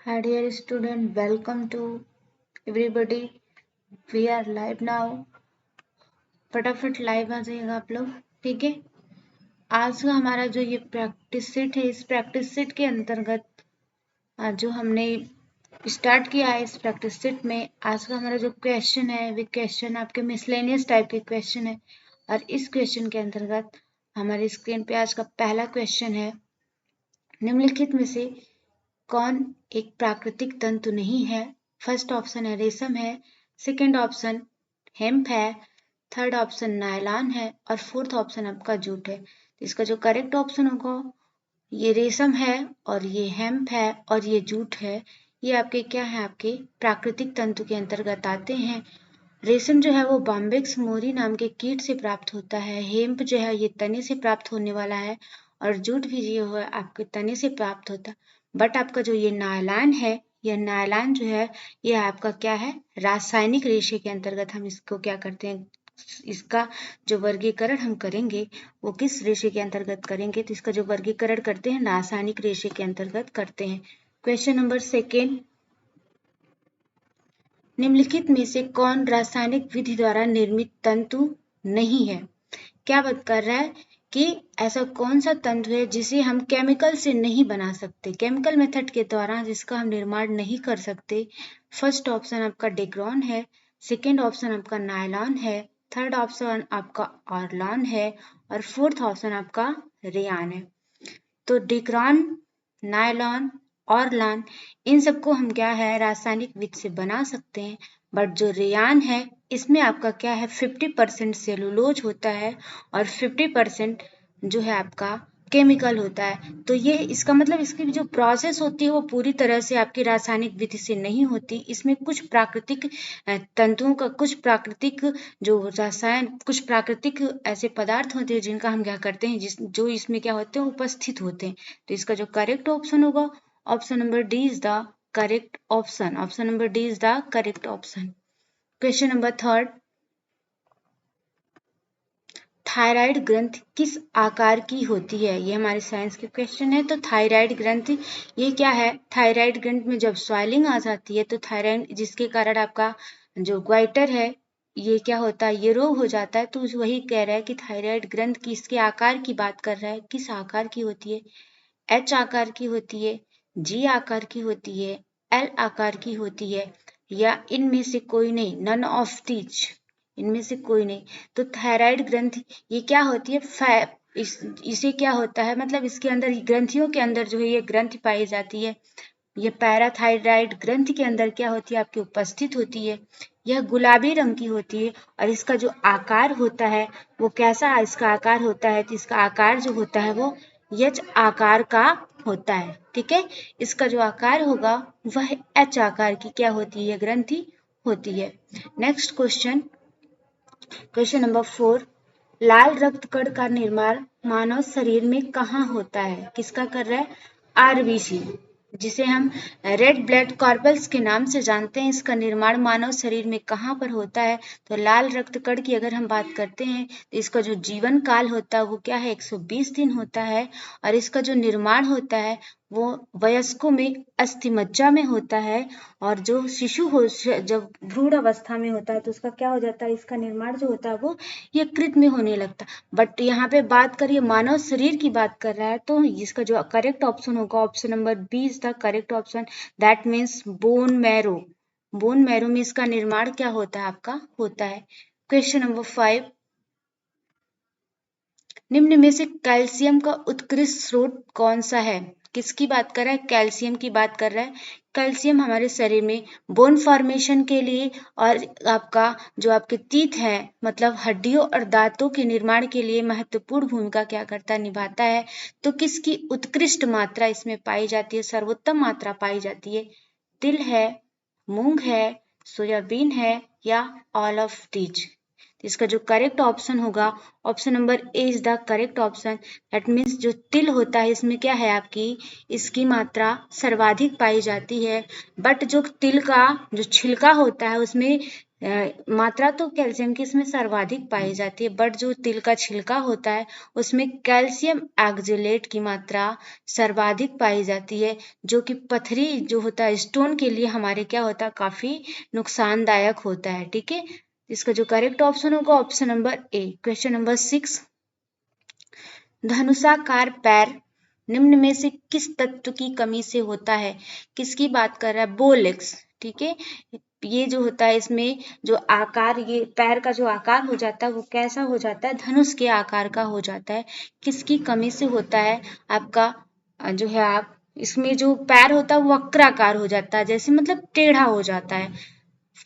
Hi dear student, welcome to everybody. We are live now. फटाफट live आ जाइएगा आप लोग, ठीक है। आज का हमारा जो ये प्रैक्टिस सेट है, इस प्रैक्टिस सेट के अंतर्गत जो हमने स्टार्ट किया है, इस प्रैक्टिस सेट में आज का हमारा जो क्वेश्चन है वे क्वेश्चन आपके मिसलेनियस टाइप के क्वेश्चन है। और इस क्वेश्चन के अंतर्गत हमारी स्क्रीन पे आज का पहला क्वेश्चन है, निम्नलिखित में से कौन एक प्राकृतिक तंतु नहीं है। फर्स्ट ऑप्शन है रेशम है, सेकंड ऑप्शन हेम्प है, थर्ड ऑप्शन नायलॉन है और फोर्थ ऑप्शन आपका जूट है। तो इसका जो करेक्ट ऑप्शन होगा ये रेशम है और ये हेम्प है और ये जूट है। ये आपके क्या है, आपके प्राकृतिक तंतु के अंतर्गत आते हैं। रेशम जो है वो बॉम्बेक्स मोरी नाम के कीट से प्राप्त होता है। हेम्प जो है ये तने से प्राप्त होने वाला है और जूट भी जो है आपके तने से प्राप्त होता है। बट आपका जो ये नायलॉन है, यह नायलॉन जो है ये आपका क्या है, रासायनिक रेशे के अंतर्गत हम इसको क्या करते हैं, इसका जो वर्गीकरण हम करेंगे वो किस रेशे के अंतर्गत करेंगे, तो इसका जो वर्गीकरण करते हैं रासायनिक रेशे के अंतर्गत करते हैं। क्वेश्चन नंबर सेकेंड, निम्नलिखित में से कौन रासायनिक विधि द्वारा निर्मित तंतु नहीं है। क्या बात कर रहा है कि ऐसा कौन सा तंतु है जिसे हम केमिकल से नहीं बना सकते, केमिकल मेथड के द्वारा जिसका हम निर्माण नहीं कर सकते। फर्स्ट ऑप्शन आपका डेक्रोन है, सेकंड ऑप्शन आपका नायलॉन है, थर्ड ऑप्शन आपका ऑर्लॉन है और फोर्थ ऑप्शन आपका रेयान है। तो डिक्रॉन, नायलॉन, ऑर्लॉन, इन सबको हम क्या है रासायनिक विधि से बना सकते हैं। बट जो रेयान है इसमें आपका क्या है 50% सेलुलोज होता है और 50% जो है आपका केमिकल होता है। तो ये इसका मतलब इसकी जो प्रोसेस होती है वो पूरी तरह से आपकी रासायनिक विधि से नहीं होती। इसमें कुछ प्राकृतिक तंतुओं का, कुछ प्राकृतिक जो रसायन, कुछ प्राकृतिक ऐसे पदार्थ होते हैं जिनका हम क्या करते हैं, जो इसमें क्या होते हैं उपस्थित होते हैं। तो इसका जो करेक्ट ऑप्शन होगा option number D is the correct option. Option number D is the correct option. Question number third, thyroid ग्रंथि किस आकार की होती है। ये हमारे साइंस के क्वेश्चन है। तो थायराइड ग्रंथि ये क्या है, थायराइड ग्रंथि में जब स्वेलिंग आ जाती है तो थायराइड जिसके कारण आपका जो ग्वाइटर है ये क्या होता है, ये रोग हो जाता है। तो वही कह रहा है कि थायराइड ग्रंथि किसके आकार की बात कर रहा है, किस आकार की होती है। एच आकार की होती है, जी आकार की होती है, एल आकार की होती है या इनमें से कोई नहीं, नन ऑफ दीज, इनमें से कोई नहीं। तो थायराइड ग्रंथि ये क्या होती है, इसे क्या होता है, मतलब इसके अंदर ग्रंथियों के अंदर जो है ये ग्रंथि पाई जाती है। ये पैराथायराइड ग्रंथि के अंदर क्या होती है, आपकी उपस्थित होती है। यह गुलाबी रंग की होती है और इसका जो आकार होता है वो कैसा इसका आकार होता है, तो इसका आकार जो होता है वो एच आकार का होता है। ठीक है, इसका जो आकार होगा वह एच आकार की क्या होती है, ग्रंथि होती है। नेक्स्ट क्वेश्चन, क्वेश्चन नंबर 4, लाल रक्त कण का निर्माण मानव शरीर में कहाँ होता है। किसका कर रहा है, आरबीसी, जिसे हम रेड ब्लड कॉर्पल्स के नाम से जानते हैं। इसका निर्माण मानव शरीर में कहाँ पर होता है। तो लाल रक्त कण की अगर हम बात करते हैं तो इसका जो जीवन काल होता है वो क्या है 120 दिन होता है और इसका जो निर्माण होता है वो वयस्कों में अस्थिमज्जा में होता है और जो शिशु हो जब भ्रूण अवस्था में होता है तो उसका क्या हो जाता है, इसका निर्माण जो होता है वो यकृत में होने लगता है। बट यहाँ पे बात करिए मानव शरीर की बात कर रहा है तो इसका जो करेक्ट ऑप्शन होगा option number B is the correct option. That means bone marrow, bone marrow में इसका निर्माण क्या होता है, आपका होता है। क्वेश्चन नंबर 5, निम्न में से कैल्शियम का उत्कृष्ट स्रोत कौन सा है। किसकी बात कर रहा है, कैल्शियम की बात कर रहा है। कैल्शियम हमारे शरीर में बोन फॉर्मेशन के लिए और आपका जो आपके टीथ है मतलब हड्डियों और दांतों के निर्माण के लिए महत्वपूर्ण भूमिका क्या करता है, निभाता है। तो किसकी उत्कृष्ट मात्रा इसमें पाई जाती है, सर्वोत्तम मात्रा पाई जाती है। तिल है, मूंग है, सोयाबीन है या ऑल ऑफ दीज। इसका जो करेक्ट ऑप्शन होगा option number A is the correct option. That means जो तिल होता है इसमें क्या है आपकी, इसकी मात्रा सर्वाधिक पाई जाती है। बट जो तिल का जो छिलका होता है उसमें मात्रा तो कैल्शियम की इसमें सर्वाधिक पाई जाती है, बट जो तिल का छिलका होता है उसमें कैल्शियम ऑक्जेलेट की मात्रा सर्वाधिक पाई जाती है, जो कि पथरी जो होता है स्टोन के लिए हमारे क्या होता है, काफी नुकसानदायक होता है। ठीक है, इसका जो करेक्ट ऑप्शन होगा option number A. Question number 6, धनुषाकार पैर निम्न में से किस तत्व की कमी से होता है? किसकी बात कर रहा है? बोलेक्स। ठीक है, ये जो होता है इसमें जो आकार, ये पैर का जो आकार हो जाता है वो कैसा हो जाता है? धनुष के आकार का हो जाता है। किसकी कमी से होता है? आपका जो है आप इसमें जो पैर होता है वो वक्राकार हो जाता है, जैसे मतलब टेढ़ा हो जाता है।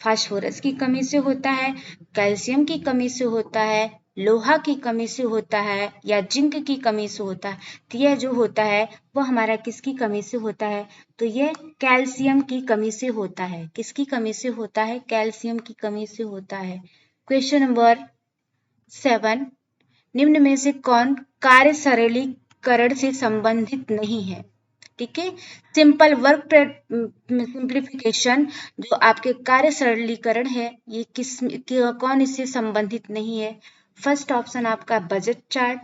फास्फोरस की कमी से होता है, कैल्शियम की कमी से होता है, लोहा की कमी से होता है, या जिंक की कमी से होता है। तो यह जो होता है वो हमारा किसकी कमी से होता है? तो यह कैल्शियम की कमी से होता है। किसकी कमी से होता है? कैल्शियम की कमी से होता है। क्वेश्चन नंबर 7, निम्न में से कौन कार्य सरलीकरण से संबंधित नहीं है? ठीक है, सिंपल वर्क सिंप्लीफिकेशन जो आपके कार्य सरलीकरण है ये कौन इससे संबंधित नहीं है? फर्स्ट ऑप्शन आपका बजट चार्ट,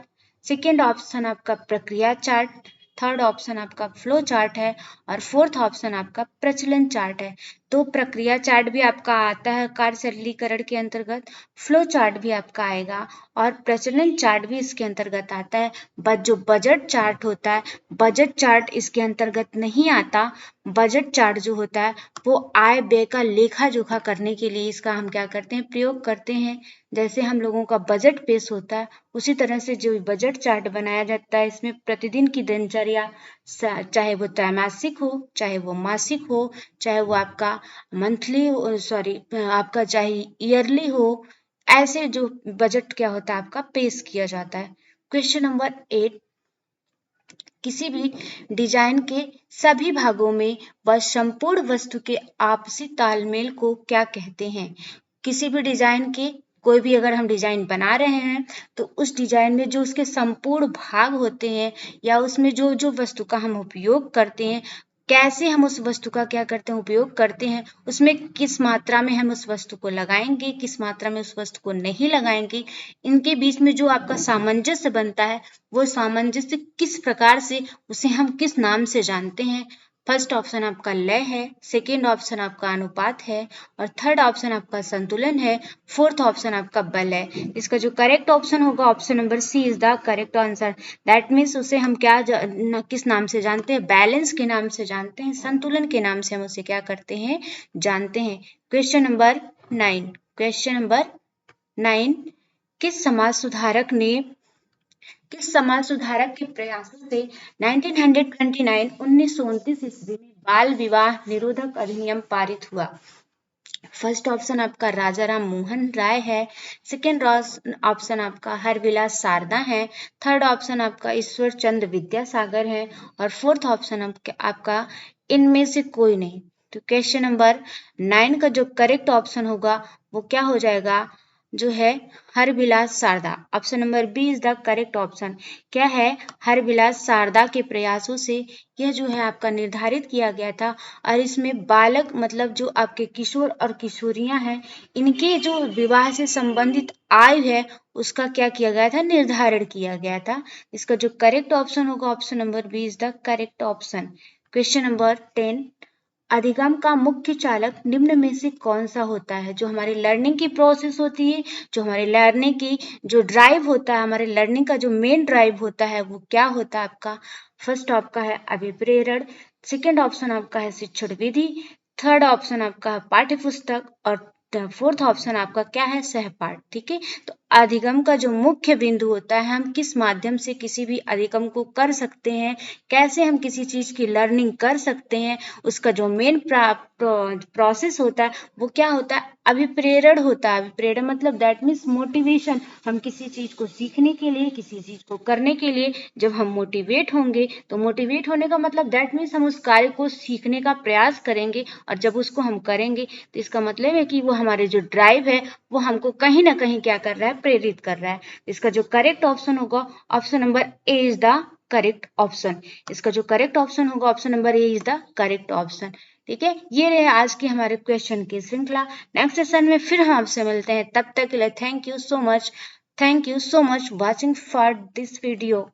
सेकेंड ऑप्शन आपका प्रक्रिया चार्ट, थर्ड ऑप्शन आपका फ्लो चार्ट है, और फोर्थ ऑप्शन आपका प्रचलन चार्ट है। तो प्रक्रिया चार्ट भी आपका आता है कार्य सरलीकरण के अंतर्गत, फ्लो चार्ट भी आपका आएगा, और प्रचलन चार्ट भी इसके अंतर्गत आता है। बट जो बजट चार्ट होता है, बजट चार्ट इसके अंतर्गत नहीं आता। बजट चार्ट जो होता है वो आय व्यय का लेखा जोखा करने के लिए इसका हम क्या करते हैं? प्रयोग करते हैं। जैसे हम लोगों का बजट पेश होता है उसी तरह से जो बजट चार्ट बनाया जाता है, इसमें प्रतिदिन की दिनचर्या, चाहे वो त्रैमासिक हो, चाहे वो मासिक हो, चाहे वो आपका मंथली सॉरी आपका चाहे ईयरली हो, ऐसे जो बजट क्या होता है आपका पेश किया जाता है। क्वेश्चन नंबर 8, किसी भी डिजाइन के सभी भागों में व संपूर्ण वस्तु के आपसी तालमेल को क्या कहते हैं? किसी भी डिजाइन के कोई भी अगर हम डिजाइन बना रहे हैं तो उस डिजाइन में जो उसके संपूर्ण भाग होते हैं या उसमें जो जो वस्तु का हम उपयोग करते हैं, कैसे हम उस वस्तु का क्या करते हैं? उपयोग करते हैं, उसमें किस मात्रा में हम उस वस्तु को लगाएंगे, किस मात्रा में उस वस्तु को नहीं लगाएंगे, इनके बीच में जो आपका सामंजस्य बनता है वो सामंजस्य किस प्रकार से, उसे हम किस नाम से जानते हैं? फर्स्ट ऑप्शन आपका लय है, सेकेंड ऑप्शन आपका अनुपात है, और थर्ड ऑप्शन आपका संतुलन है, फोर्थ ऑप्शन आपका बल है। इसका जो करेक्ट ऑप्शन होगा option number C is the correct answer. That means उसे हम क्या किस नाम से जानते हैं? बैलेंस के नाम से जानते हैं, संतुलन के नाम से हम उसे क्या करते हैं? जानते हैं। क्वेश्चन नंबर 9, क्वेश्चन नंबर 9, किस समाज सुधारक के प्रयासों से 1929 ईस्वी में बाल विवाह निरोधक अधिनियम पारित हुआ? फर्स्ट ऑप्शन आपका राजाराम मोहन राय है, सेकेंड ऑप्शन आपका हरविलास शारदा है, थर्ड ऑप्शन आपका ईश्वर चंद्र विद्यासागर है, और फोर्थ ऑप्शन आपका इनमें से कोई नहीं। तो क्वेश्चन नंबर 9 का जो करेक्ट ऑप्शन होगा वो क्या हो जाएगा? जो है Harbilas Sarda. Option number B is the correct option. क्या है? हरविलास शारदा के प्रयासों से यह जो है आपका निर्धारित किया गया था, और इसमें बालक मतलब जो आपके किशोर और किशोरियां हैं, इनके जो विवाह से संबंधित आयु है उसका क्या किया गया था? निर्धारण किया गया था। इसका जो करेक्ट ऑप्शन होगा option number B is the correct option. Question number 10, अधिगम का मुख्य चालक निम्न में से कौन सा होता है? जो हमारी लर्निंग की प्रोसेस होती है, जो हमारी लर्निंग की जो ड्राइव होता है, हमारे लर्निंग का जो मेन ड्राइव होता है वो क्या होता है आपका? फर्स्ट आपका है अभिप्रेरण, सेकेंड ऑप्शन आपका है शिक्षण विधि, थर्ड ऑप्शन आपका है पाठ्य पुस्तक, और फोर्थ ऑप्शन आपका क्या है? सहपाठ। ठीक है, तो अधिगम का जो मुख्य बिंदु होता है, हम किस माध्यम से किसी भी अधिगम को कर सकते हैं, कैसे हम किसी चीज की लर्निंग कर सकते हैं, उसका जो मेन प्रोसेस होता है वो क्या होता है, अभिप्रेरण होता है। अभिप्रेरण मतलब दैट मीन्स मोटिवेशन। हम किसी चीज को सीखने के लिए, किसी चीज को करने के लिए जब हम मोटिवेट होंगे, तो मोटिवेट होने का मतलब दैट मीन्स हम उस कार्य को सीखने का प्रयास करेंगे, और जब उसको हम करेंगे तो इसका मतलब है कि वो हमारे जो ड्राइव है वो हमको कहीं ना कहीं क्या कर रहा है, प्रेरित कर रहा है। इसका जो करेक्ट ऑप्शन होगा, option number A is the correct option. इसका जो करेक्ट ऑप्शन होगा, option number A is the correct option. ठीक है, ये रहे आज के हमारे क्वेश्चन की श्रृंखला। नेक्स्ट सेशन में फिर हम आपसे मिलते हैं, तब तक के लिए thank you so much. Thank you so much watching for this video.